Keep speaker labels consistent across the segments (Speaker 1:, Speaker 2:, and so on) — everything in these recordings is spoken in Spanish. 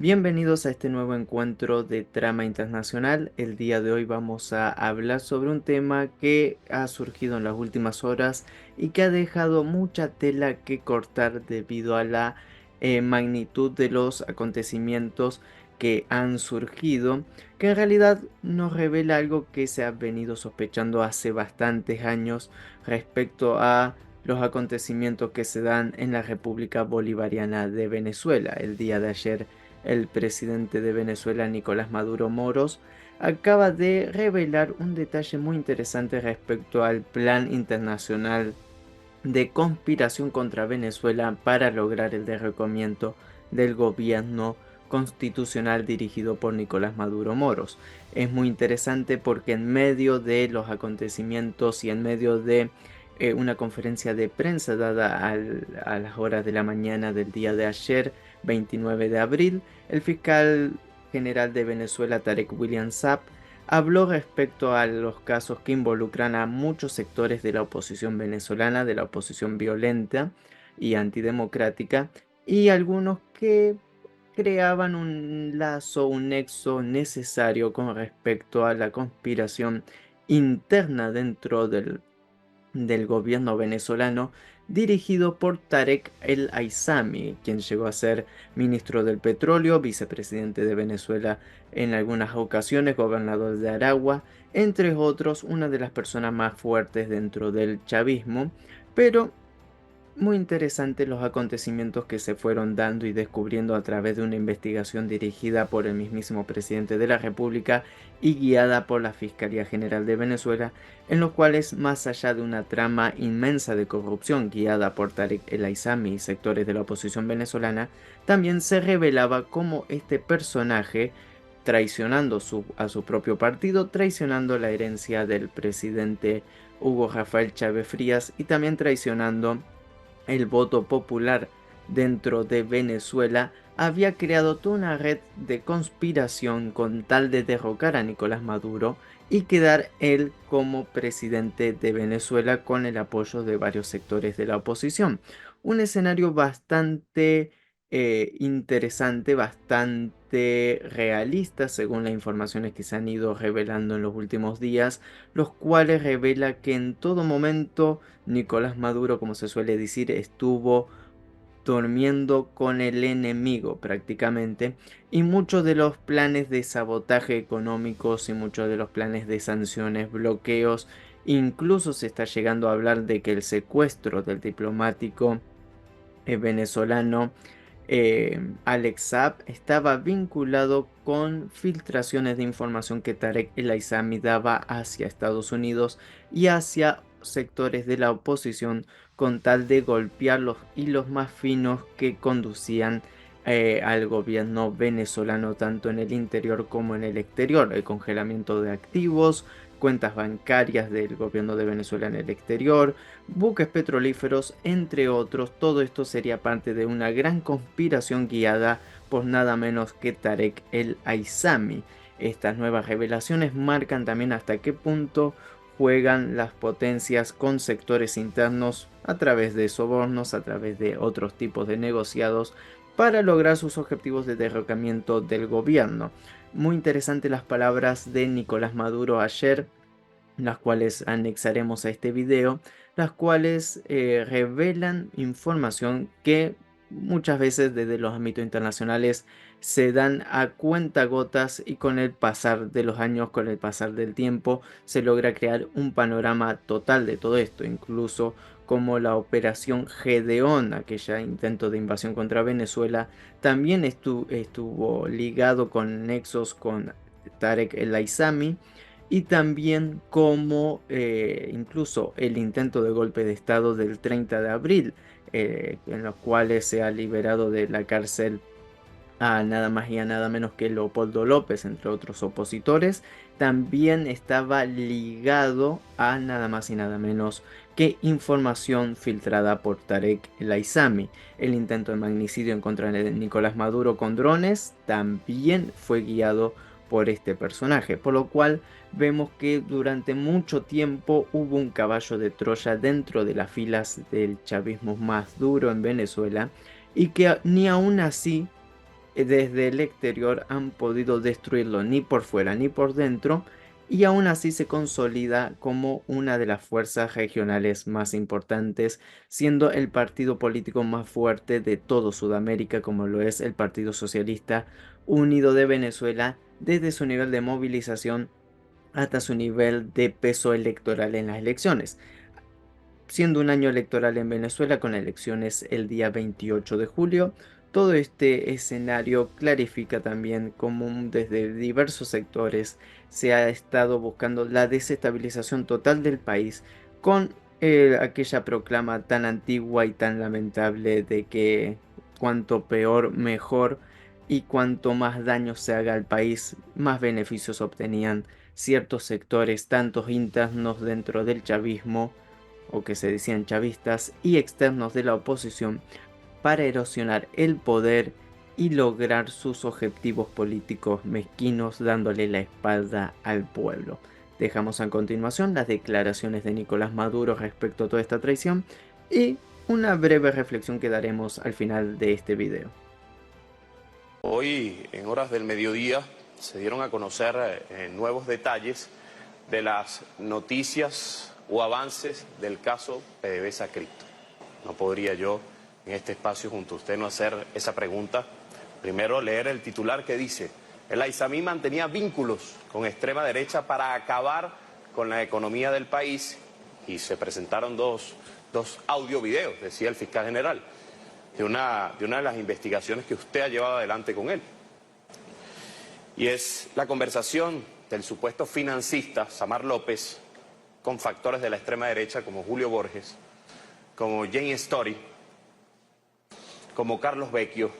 Speaker 1: Bienvenidos a este nuevo encuentro de Trama Internacional. El día de hoy vamos a hablar sobre un tema que ha surgido en las últimas horas y que ha dejado mucha tela que cortar debido a la magnitud de los acontecimientos que han surgido, que en realidad nos revela algo que se ha venido sospechando hace bastantes años respecto a los acontecimientos que se dan en la República Bolivariana de Venezuela. El día de ayer el presidente de Venezuela, Nicolás Maduro Moros, acaba de revelar un detalle muy interesante respecto al plan internacional de conspiración contra Venezuela para lograr el derrocamiento del gobierno constitucional dirigido por Nicolás Maduro Moros. Es muy interesante porque en medio de los acontecimientos y en medio de una conferencia de prensa dada a las horas de la mañana del día de ayer, 29 de abril, el fiscal general de Venezuela, Tarek William Saab, habló respecto a los casos que involucran a muchos sectores de la oposición venezolana, de la oposición violenta y antidemocrática, y algunos que creaban un lazo, un nexo necesario con respecto a la conspiración interna dentro del gobierno venezolano dirigido por Tarek El Aissami, quien llegó a ser ministro del Petróleo, vicepresidente de Venezuela en algunas ocasiones, gobernador de Aragua, entre otros, una de las personas más fuertes dentro del chavismo, pero muy interesantes los acontecimientos que se fueron dando y descubriendo a través de una investigación dirigida por el mismísimo presidente de la República y guiada por la Fiscalía General de Venezuela, en los cuales, más allá de una trama inmensa de corrupción guiada por Tarek El Aissami y sectores de la oposición venezolana, también se revelaba cómo este personaje, traicionando a su propio partido, traicionando la herencia del presidente Hugo Rafael Chávez Frías y también traicionando el voto popular dentro de Venezuela, había creado toda una red de conspiración con tal de derrocar a Nicolás Maduro y quedar él como presidente de Venezuela con el apoyo de varios sectores de la oposición. Un escenario bastante interesante, bastante realista según las informaciones que se han ido revelando en los últimos días, los cuales revela que en todo momento Nicolás Maduro, como se suele decir, estuvo durmiendo con el enemigo prácticamente, y muchos de los planes de sabotaje económicos y muchos de los planes de sanciones, bloqueos, incluso se está llegando a hablar de que el secuestro del diplomático venezolano Alex Saab estaba vinculado con filtraciones de información que Tarek El Aissami daba hacia Estados Unidos y hacia sectores de la oposición con tal de golpear los hilos más finos que conducían al gobierno venezolano tanto en el interior como en el exterior, el congelamiento de activos, cuentas bancarias del gobierno de Venezuela en el exterior, buques petrolíferos, entre otros. Todo esto sería parte de una gran conspiración guiada por nada menos que Tarek El Aissami. Estas nuevas revelaciones marcan también hasta qué punto juegan las potencias con sectores internos a través de sobornos, a través de otros tipos de negociados para lograr sus objetivos de derrocamiento del gobierno. Muy interesantes las palabras de Nicolás Maduro ayer, las cuales anexaremos a este video, las cuales revelan información que muchas veces desde los ámbitos internacionales se dan a cuentagotas, y con el pasar de los años, con el pasar del tiempo, se logra crear un panorama total de todo esto, incluso como la operación Gedeón, aquella intento de invasión contra Venezuela, también estuvo ligado con nexos con Tarek El Aissami, y también como incluso el intento de golpe de estado del 30 de abril, en los cuales se ha liberado de la cárcel a nada más y a nada menos que Leopoldo López, entre otros opositores, también estaba ligado a nada más y nada menos que información filtrada por Tarek El Aissami. El intento de magnicidio en contra de Nicolás Maduro con drones también fue guiado por este personaje, por lo cual vemos que durante mucho tiempo hubo un caballo de Troya dentro de las filas del chavismo más duro en Venezuela, y que ni aún así desde el exterior han podido destruirlo ni por fuera ni por dentro, y aún así se consolida como una de las fuerzas regionales más importantes, siendo el partido político más fuerte de todo Sudamérica, como lo es el Partido Socialista Unido de Venezuela, desde su nivel de movilización hasta su nivel de peso electoral en las elecciones, siendo un año electoral en Venezuela con elecciones el día 28 de julio. Todo este escenario clarifica también cómo desde diversos sectores se ha estado buscando la desestabilización total del país con aquella proclama tan antigua y tan lamentable de que cuanto peor mejor, y cuanto más daño se haga al país, más beneficios obtenían ciertos sectores, tantos internos dentro del chavismo o que se decían chavistas, y externos de la oposición, para erosionar el poder y lograr sus objetivos políticos mezquinos, dándole la espalda al pueblo. Dejamos a continuación las declaraciones de Nicolás Maduro respecto a toda esta traición y una breve reflexión que daremos al final de este video.
Speaker 2: Hoy, en horas del mediodía, se dieron a conocer nuevos detalles de las noticias o avances del caso PDVSA Cripto. No podría yo, en este espacio junto a usted, no hacer esa pregunta. Primero, leer el titular que dice: el Aizamí mantenía vínculos con extrema derecha para acabar con la economía del país, y se presentaron dos audio-videos, decía el fiscal general, de una de las investigaciones que usted ha llevado adelante con él. Y es la conversación del supuesto financista Samar López con factores de la extrema derecha como Julio Borges, como Jane Story, como Carlos Vecchio,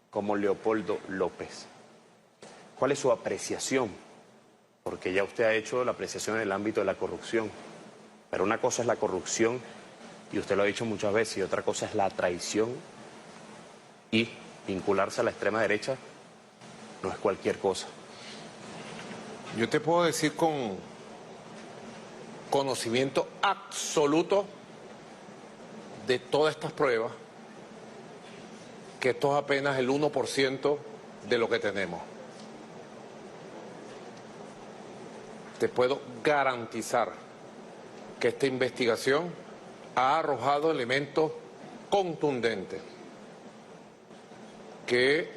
Speaker 2: como Leopoldo López. ¿Cuál es su apreciación? Porque ya usted ha hecho la apreciación en el ámbito de la corrupción, pero una cosa es la corrupción, y usted lo ha dicho muchas veces, y otra cosa es la traición, y vincularse a la extrema derecha no es cualquier cosa.
Speaker 3: Yo te puedo decir con conocimiento absoluto de todas estas pruebas que esto es apenas el 1% de lo que tenemos. Te puedo garantizar que esta investigación ha arrojado elementos contundentes, que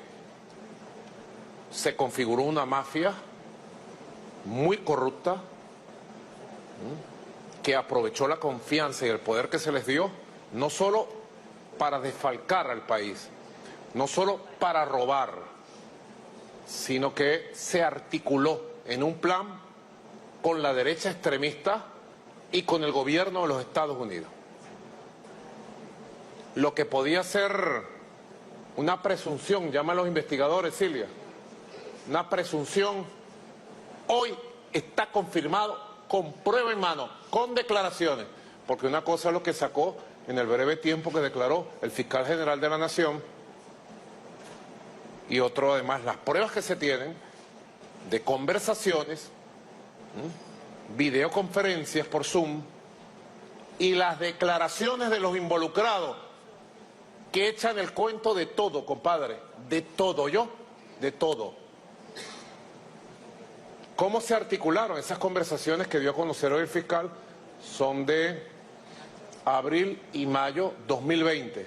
Speaker 3: se configuró una mafia muy corrupta, que aprovechó la confianza y el poder que se les dio, no solo para desfalcar al país, no solo para robar, sino que se articuló en un plan con la derecha extremista y con el gobierno de los Estados Unidos. Lo que podía ser una presunción, llaman los investigadores, Silvia, una presunción, hoy está confirmado con prueba en mano, con declaraciones, porque una cosa es lo que sacó en el breve tiempo que declaró el fiscal general de la Nación, y otro además las pruebas que se tienen de conversaciones, videoconferencias por Zoom, y las declaraciones de los involucrados que echan el cuento de todo, compadre, de todo, de todo. ¿Cómo se articularon esas conversaciones que dio a conocer hoy el fiscal? Son de abril y mayo 2020.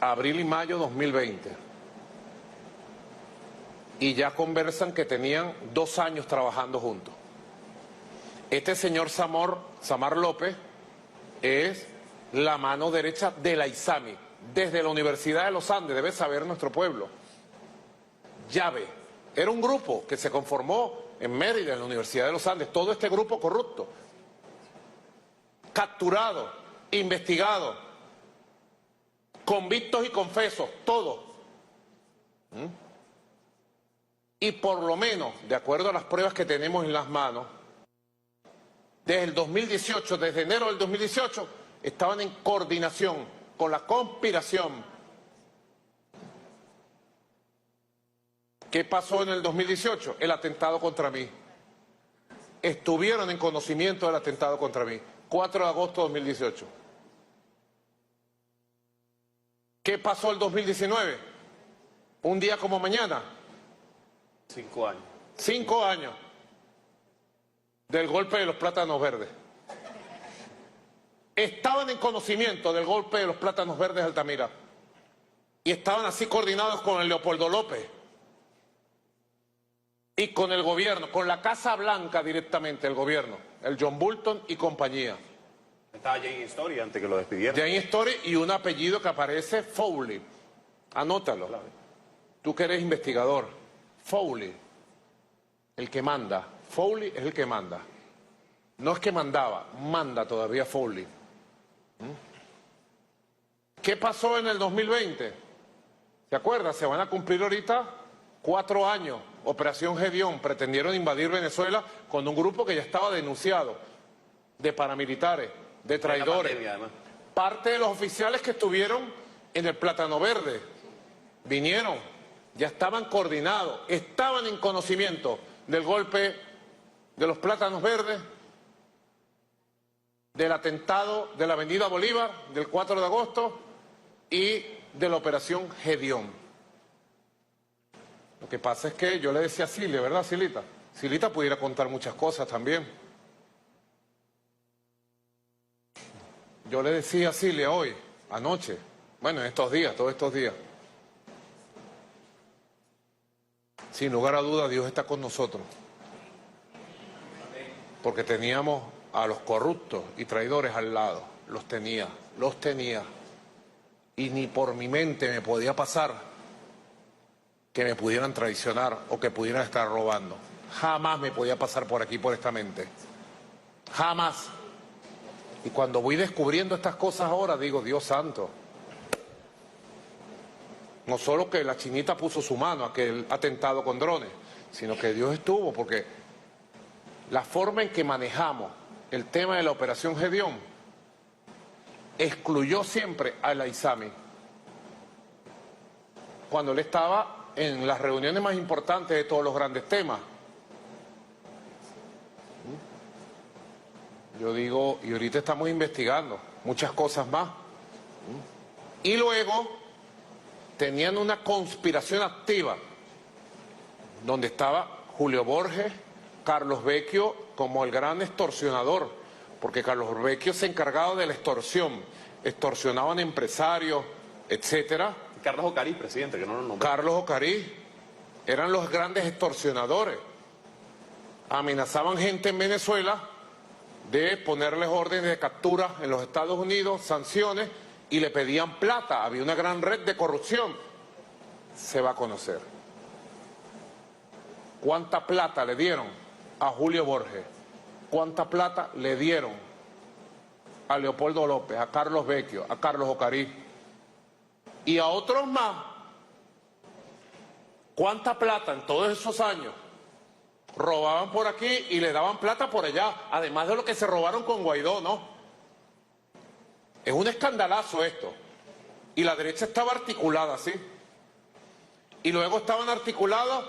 Speaker 3: Abril y mayo 2020. Y ya conversan que tenían 2 años trabajando juntos. Este señor Samar López es la mano derecha de la ISAMI, desde la Universidad de los Andes, debe saber nuestro pueblo. Llave, era un grupo que se conformó en Mérida, en la Universidad de los Andes, todo este grupo corrupto, capturado, investigado, convictos y confesos, todos. Y por lo menos, de acuerdo a las pruebas que tenemos en las manos, desde el 2018, desde enero del 2018, estaban en coordinación con la conspiración. ¿Qué pasó en el 2018? El atentado contra mí. Estuvieron en conocimiento del atentado contra mí. 4 de agosto de 2018. ¿Qué pasó el 2019? Un día como mañana.
Speaker 2: 5 años.
Speaker 3: 5 años del golpe de los plátanos verdes. Estaban en conocimiento del golpe de los plátanos verdes de Altamira. Y estaban así coordinados con el Leopoldo López. Y con el gobierno, con la Casa Blanca directamente, el gobierno. El John Bolton y compañía.
Speaker 2: Estaba Jane Story antes que lo despidieran.
Speaker 3: Jane Story y un apellido que aparece, Foley. Anótalo. Tú que eres investigador. Foley. El que manda. Foley es el que manda. No es que mandaba, manda todavía Foley. ¿Qué pasó en el 2020? ¿Se acuerdan? Se van a cumplir ahorita 4 años. Operación Gedeón. Pretendieron invadir Venezuela con un grupo que ya estaba denunciado de paramilitares, de traidores.
Speaker 2: Pandemia,
Speaker 3: Parte de los oficiales que estuvieron en el Plátano Verde vinieron, ya estaban coordinados, estaban en conocimiento del golpe de los Plátanos Verdes, del atentado de la Avenida Bolívar del 4 de agosto y de la Operación Gedeón. Lo que pasa es que yo le decía a Cilia, ¿verdad, Silita? Silita pudiera contar muchas cosas también. Yo le decía a Cilia hoy, anoche, bueno, en estos días, todos estos días. Sin lugar a dudas, Dios está con nosotros. Porque teníamos a los corruptos y traidores al lado. Los tenía. Y ni por mi mente me podía pasar que me pudieran traicionar o que pudieran estar robando. Jamás me podía pasar por aquí, por esta mente. Jamás. Y cuando voy descubriendo estas cosas ahora, digo, Dios santo. No solo que la chinita puso su mano a aquel atentado con drones, sino que Dios estuvo, porque la forma en que manejamos el tema de la Operación Gedeón excluyó siempre a la ISAMI. Cuando él estaba en las reuniones más importantes de todos los grandes temas. Yo digo, y ahorita estamos investigando muchas cosas más. Y luego tenían una conspiración activa, donde estaba Julio Borges, Carlos Vecchio como el gran extorsionador, porque Carlos Vecchio se encargaba de la extorsión, extorsionaban empresarios, etcétera.
Speaker 2: Carlos Ocarí, presidente, que no lo nombró.
Speaker 3: Carlos Ocarí, eran los grandes extorsionadores. Amenazaban gente en Venezuela de ponerles órdenes de captura en los Estados Unidos, sanciones, y le pedían plata. Había una gran red de corrupción. Se va a conocer. ¿Cuánta plata le dieron a Julio Borges? ¿Cuánta plata le dieron a Leopoldo López, a Carlos Vecchio, a Carlos Ocarí y a otros más? ¿Cuánta plata en todos esos años robaban por aquí y le daban plata por allá? Además de lo que se robaron con Guaidó, ¿no? Es un escandalazo esto. Y la derecha estaba articulada, ¿sí? Y luego estaban articulados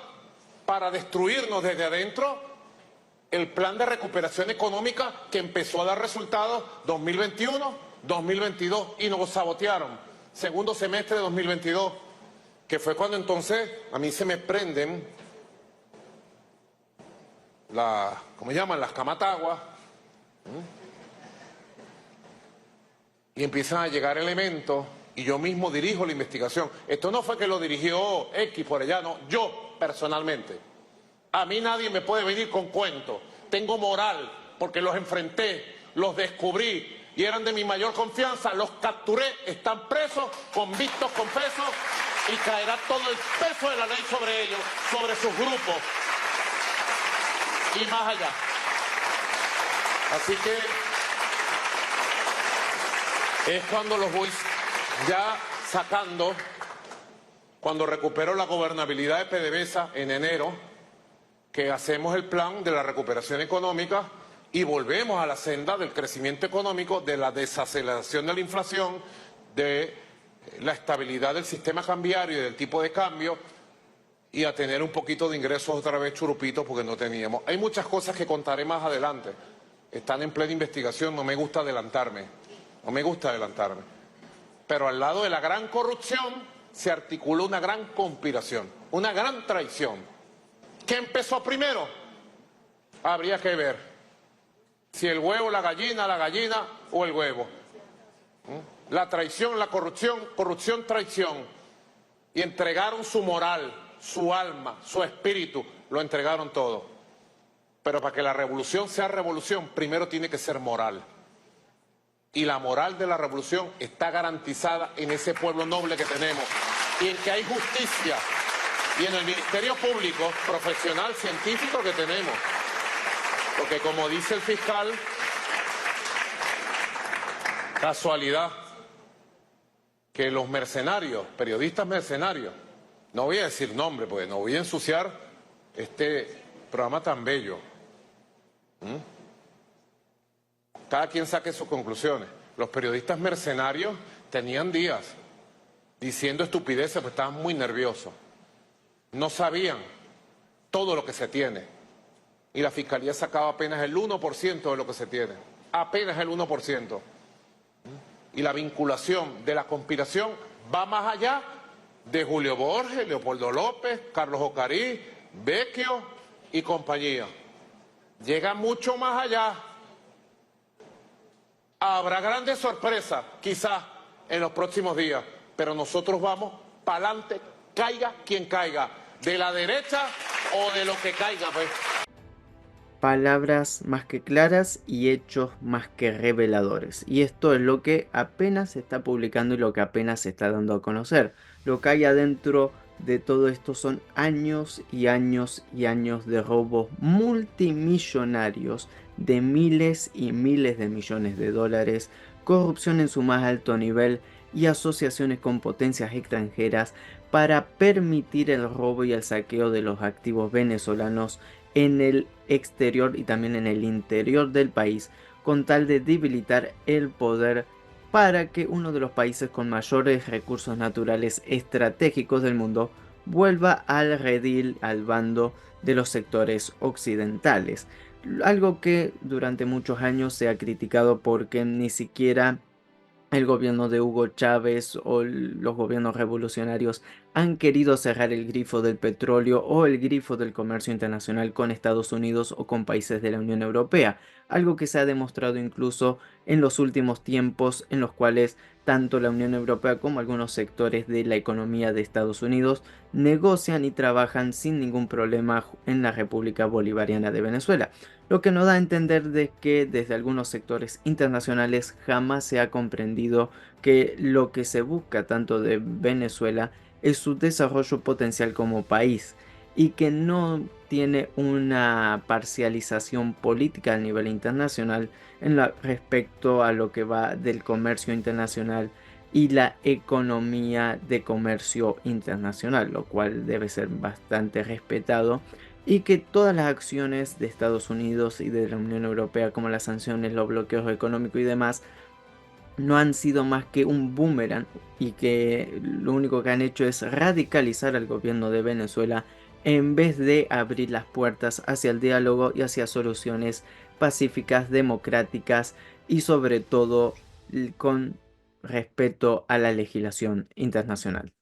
Speaker 3: para destruirnos desde adentro el plan de recuperación económica que empezó a dar resultados 2021, 2022 y nos sabotearon. Segundo semestre de 2022, que fue cuando entonces a mí se me prenden ¿cómo llaman? Las camataguas. Y empiezan a llegar elementos y yo mismo dirijo la investigación. Esto no fue que lo dirigió X por allá, no, yo personalmente. A mí nadie me puede venir con cuentos. Tengo moral porque los enfrenté, los descubrí y eran de mi mayor confianza. Los capturé, están presos, convictos, confesos y caerá todo el peso de la ley sobre ellos, sobre sus grupos y más allá. Así que es cuando los voy ya sacando, cuando recupero la gobernabilidad de PDVSA en enero, que hacemos el plan de la recuperación económica y volvemos a la senda del crecimiento económico, de la desaceleración de la inflación, de la estabilidad del sistema cambiario y del tipo de cambio y a tener un poquito de ingresos otra vez churupitos porque no teníamos. Hay muchas cosas que contaré más adelante. Están en plena investigación, no me gusta adelantarme. No me gusta adelantarme. Pero al lado de la gran corrupción se articuló una gran conspiración, una gran traición. ¿Qué empezó primero? Habría que ver si el huevo, la gallina o el huevo. La traición, la corrupción, corrupción, traición. Y entregaron su moral, su alma, su espíritu, lo entregaron todo. Pero para que la revolución sea revolución, primero tiene que ser moral. Y la moral de la revolución está garantizada en ese pueblo noble que tenemos y en que hay justicia y en el Ministerio Público, profesional, científico que tenemos. Porque como dice el fiscal, casualidad que los mercenarios, periodistas mercenarios, no voy a decir nombre porque no voy a ensuciar este programa tan bello. Cada quien saque sus conclusiones. Los periodistas mercenarios tenían días diciendo estupideces porque estaban muy nerviosos. No sabían todo lo que se tiene. Y la Fiscalía sacaba apenas el 1% de lo que se tiene. Apenas el 1%. Y la vinculación de la conspiración va más allá de Julio Borges, Leopoldo López, Carlos Ocarí, Vecchio y compañía. Llega mucho más allá. Habrá grandes sorpresas, quizás, en los próximos días, pero nosotros vamos para adelante, caiga quien caiga, de la derecha o de lo que caiga, pues.
Speaker 1: Palabras más que claras y hechos más que reveladores. Y esto es lo que apenas se está publicando y lo que apenas se está dando a conocer. Lo que hay adentro de todo esto son años y años y años de robos multimillonarios de miles y miles de millones de dólares, corrupción en su más alto nivel y asociaciones con potencias extranjeras para permitir el robo y el saqueo de los activos venezolanos en el exterior y también en el interior del país, con tal de debilitar el poder para que uno de los países con mayores recursos naturales estratégicos del mundo vuelva al redil, al bando de los sectores occidentales. Algo que durante muchos años se ha criticado porque ni siquiera el gobierno de Hugo Chávez o los gobiernos revolucionarios han querido cerrar el grifo del petróleo o el grifo del comercio internacional con Estados Unidos o con países de la Unión Europea, algo que se ha demostrado incluso en los últimos tiempos en los cuales tanto la Unión Europea como algunos sectores de la economía de Estados Unidos negocian y trabajan sin ningún problema en la República Bolivariana de Venezuela, lo que nos da a entender de que desde algunos sectores internacionales jamás se ha comprendido que lo que se busca tanto de Venezuela es su desarrollo potencial como país y que no tiene una parcialización política a nivel internacional respecto a lo que va del comercio internacional y la economía de comercio internacional, lo cual debe ser bastante respetado, y que todas las acciones de Estados Unidos y de la Unión Europea, como las sanciones, los bloqueos económicos y demás, no han sido más que un boomerang y que lo único que han hecho es radicalizar al gobierno de Venezuela en vez de abrir las puertas hacia el diálogo y hacia soluciones pacíficas, democráticas y sobre todo con respeto a la legislación internacional.